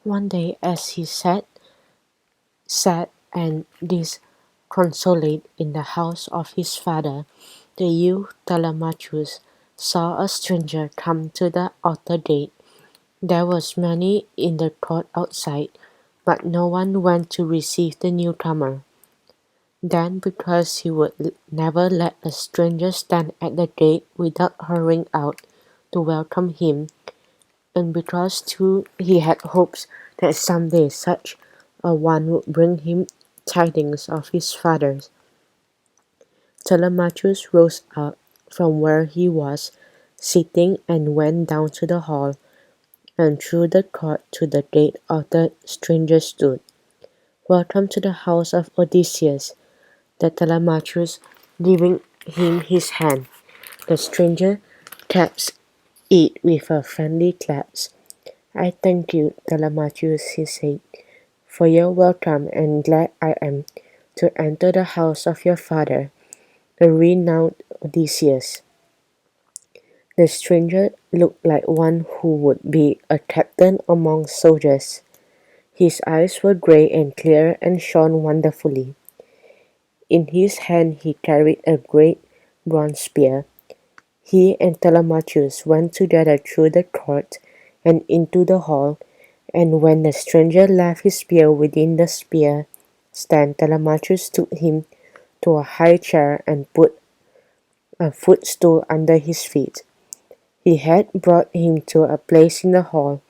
One day, as he sat sad and disconsolate in the house of his father, the youth Telemachus saw a stranger come to the outer gate. There was many in the court outside, but no one went to receive the newcomer. Then, because he would never let a stranger stand at the gate without hurrying out to welcome him, and because too he had hopes that someday such a one would bring him tidings of his father, Telemachus rose up from where he was sitting and went down to the hall, and through the court to the gate of the stranger stood. "Welcome to the house of Odysseus," said Telemachus, giving him his hand. The stranger taps it with a friendly clasp. "I thank you, Telemachus," he said, "for your welcome, and glad I am to enter the house of your father, the renowned Odysseus." The stranger looked like one who would be a captain among soldiers. His eyes were grey and clear and shone wonderfully. In his hand he carried a great bronze spear. He and Telemachus went together through the court and into the hall, and when the stranger left his spear within the spear stand, Telemachus took him to a high chair and put a footstool under his feet. He had brought him to a place in the hall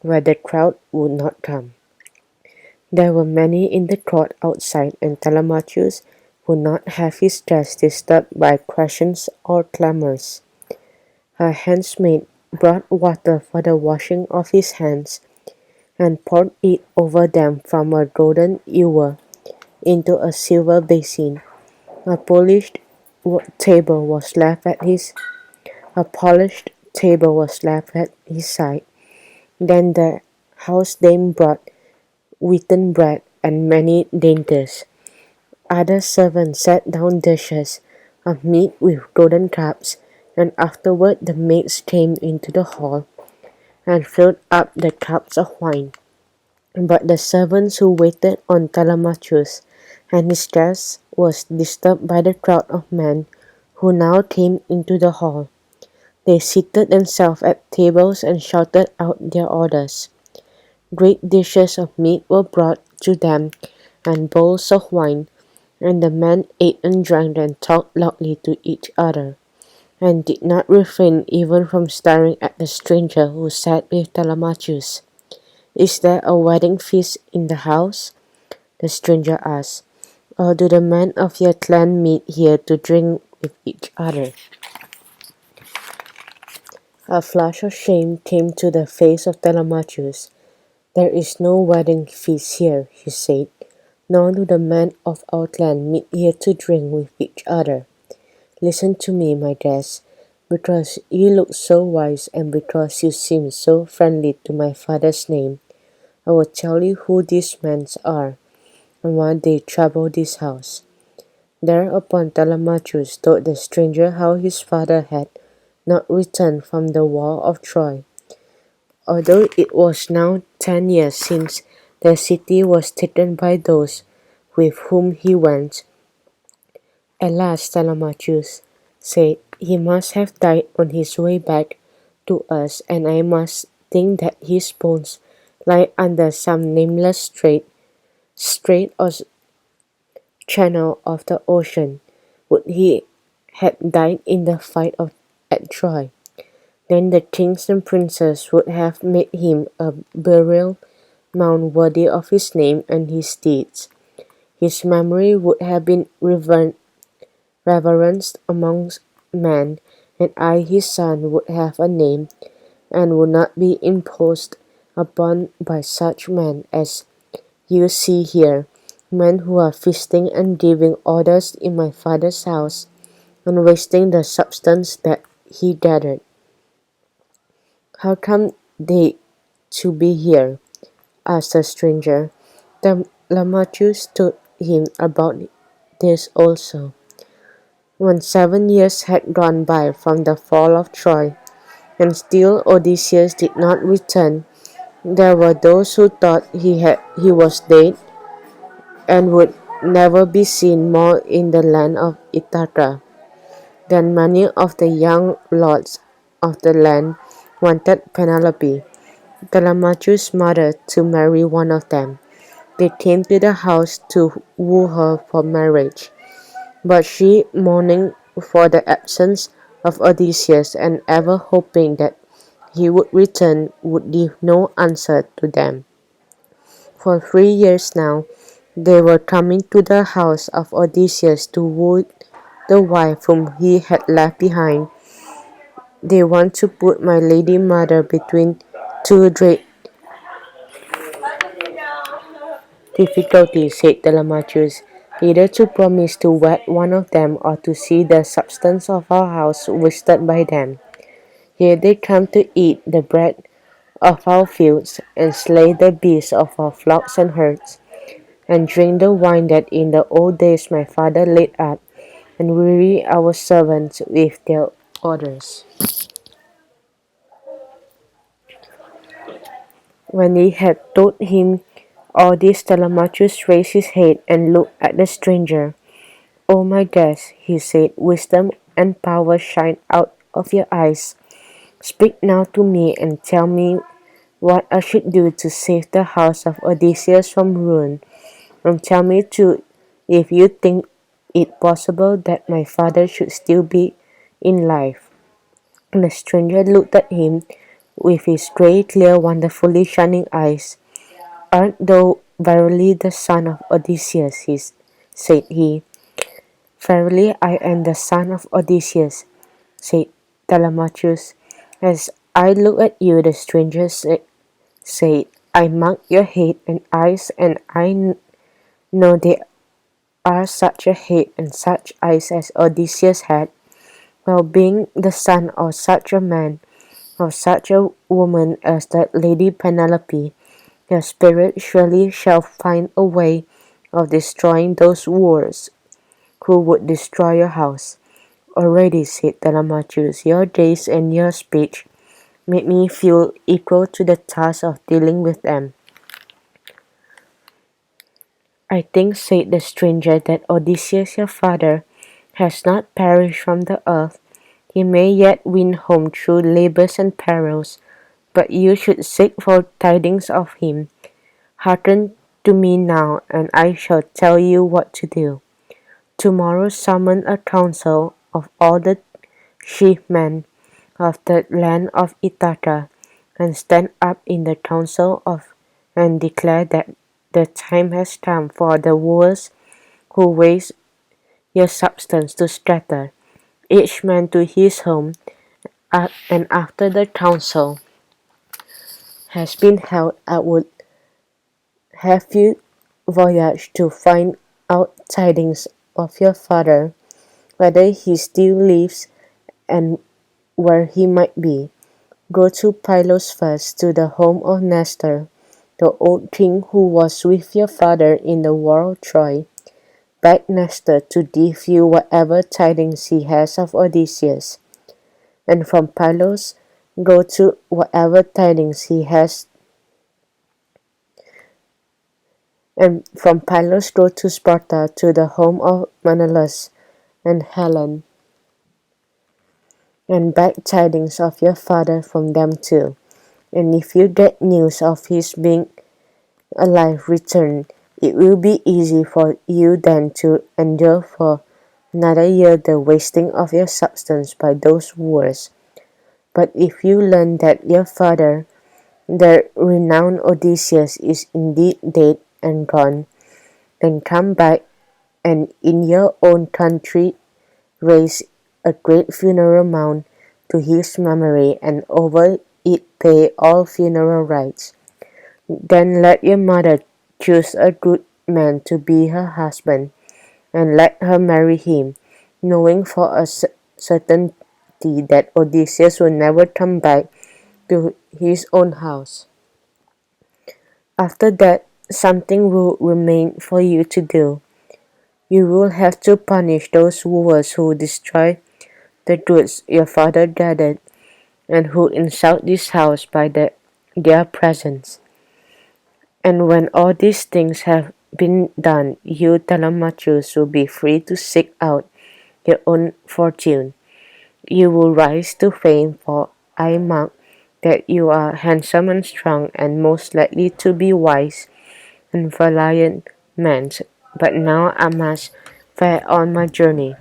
where the crowd would not come. There were many in the court outside, and Telemachus would not have his guests disturbed by questions or clamors. A handmaid brought water for the washing of his hands, and poured it over them from a golden ewer into a silver basin. A polished table was left at his a polished table was left at his side. Then the house-dame brought wheaten bread and many dainties. Other servants set down dishes of meat with golden cups, and afterward the maids came into the hall and filled up the cups of wine. But the servants who waited on Telemachus and his guests was disturbed by the crowd of men who now came into the hall. They seated themselves at tables and shouted out their orders. Great dishes of meat were brought to them, and bowls of wine, and the men ate and drank and talked loudly to each other, and did not refrain even from staring at the stranger who sat with Telemachus. "Is there a wedding feast in the house?" the stranger asked. "Or do the men of your clan meet here to drink with each other?" A flush of shame came to the face of Telemachus. "There is no wedding feast here," he said, "nor do the men of our clan meet here to drink with each other. Listen to me, my guests. Because you look so wise and because you seem so friendly to my father's name, I will tell you who these men are, and why they trouble this house." Thereupon Telemachus told the stranger how his father had not returned from the war of Troy. Although it was now 10 years since the city was taken by those with whom he went, "Alas," Telemachus said, "he must have died on his way back to us, and I must think that his bones lie under some nameless strait or channel of the ocean. Would he had died in the fight at Troy? Then the kings and princes would have made him a burial mound worthy of his name and his deeds. His memory would have been reverenced amongst men, and I, his son, would have a name, and would not be imposed upon by such men as you see here, men who are feasting and giving orders in my father's house, and wasting the substance that he gathered." "How come they to be here?" asked the stranger. Telemachus told him about this also. When 7 years had gone by from the fall of Troy, and still Odysseus did not return, There were those who thought he was dead and would never be seen more in the land of Ithaca. Then many of the young lords of the land wanted Penelope, Telemachus' mother, to marry one of them. They came to the house to woo her for marriage, but she, mourning for the absence of Odysseus and ever hoping that he would return, would give no answer to them. For 3 years now, they were coming to the house of Odysseus to woo the wife whom he had left behind. They want to put my lady mother between two great difficulties, said Telemachus, either to promise to wed one of them or to see the substance of our house wasted by them. Here they come to eat the bread of our fields, and slay the beasts of our flocks and herds, and drink the wine that in the old days my father laid up, and weary our servants with their orders. When he had told him all this, Telemachus raised his head and looked at the stranger. "O my guest," he said, "wisdom and power shine out of your eyes. Speak now to me and tell me what I should do to save the house of Odysseus from ruin, and tell me too if you think it possible that my father should still be in life." The stranger looked at him with his grey, clear, wonderfully shining eyes. "Art thou verily the son of Odysseus?" said he. "Verily I am the son of Odysseus," said Telemachus. "As I look at you," the stranger said, "I mark your head and eyes, and I know they are such a head and such eyes as Odysseus had. Well, being the son of such a man, of such a woman as the Lady Penelope, your spirit surely shall find a way of destroying those wooers who would destroy your house." "Already," said Telemachus, "your days and your speech make me feel equal to the task of dealing with them." "I think," said the stranger, "that Odysseus your father has not perished from the earth. He may yet win home through labors and perils, but you should seek for tidings of him. Hearken to me now, and I shall tell you what to do. Tomorrow summon a council of all the chief men of the land of Ithaca, and stand up in the council and declare that the time has come for the wooers who waste your substance to scatter, each man to his home, and after the council has been held, I would have you voyage to find out tidings of your father, whether he still lives and where he might be. Go to Pylos first, to the home of Nestor, the old king who was with your father in the war of Troy. Beg Nestor to give you whatever tidings he has of Odysseus, and from Pylos go to whatever tidings he has, and from Pylos go to Sparta, to the home of Menelaus and Helen, and beg tidings of your father from them too. And if you get news of his being alive, return. It will be easy for you then to endure for another year the wasting of your substance by those wars. But if you learn that your father, the renowned Odysseus, is indeed dead and gone, then come back and in your own country raise a great funeral mound to his memory, and over it pay all funeral rites. Then let your mother choose a good man to be her husband, and let her marry him, knowing for a certainty that Odysseus will never come back to his own house. After that, something will remain for you to do. You will have to punish those wooers who destroy the goods your father gathered, and who insult this house by the their presence. And when all these things have been done, you Telemachus will be free to seek out your own fortune. You will rise to fame, for I mark that you are handsome and strong, and most likely to be wise and valiant men. But now I must fare on my journey.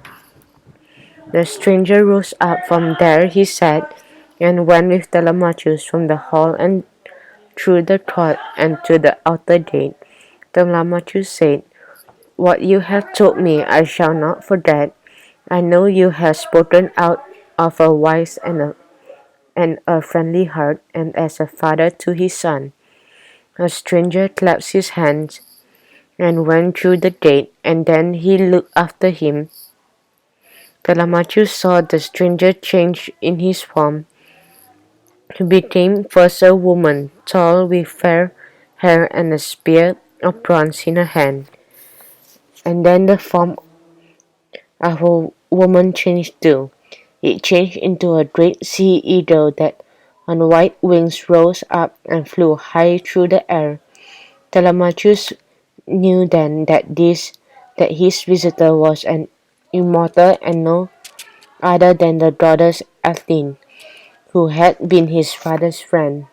The stranger rose up from there, he said, and went with Telemachus from the hall and through the court and to the outer gate. Telemachus said, "What you have told me I shall not forget. I know you have spoken out of a wise and a friendly heart, and as a father to his son." A stranger clapped his hands and went through the gate, and then he looked after him. Telemachus saw the stranger change in his form. He became first a woman, tall with fair hair and a spear of bronze in her hand, and then the form of a woman changed too. It changed into a great sea eagle that on white wings rose up and flew high through the air. Telemachus knew then that his visitor was an immortal and no other than the goddess Athene, who had been his father's friend.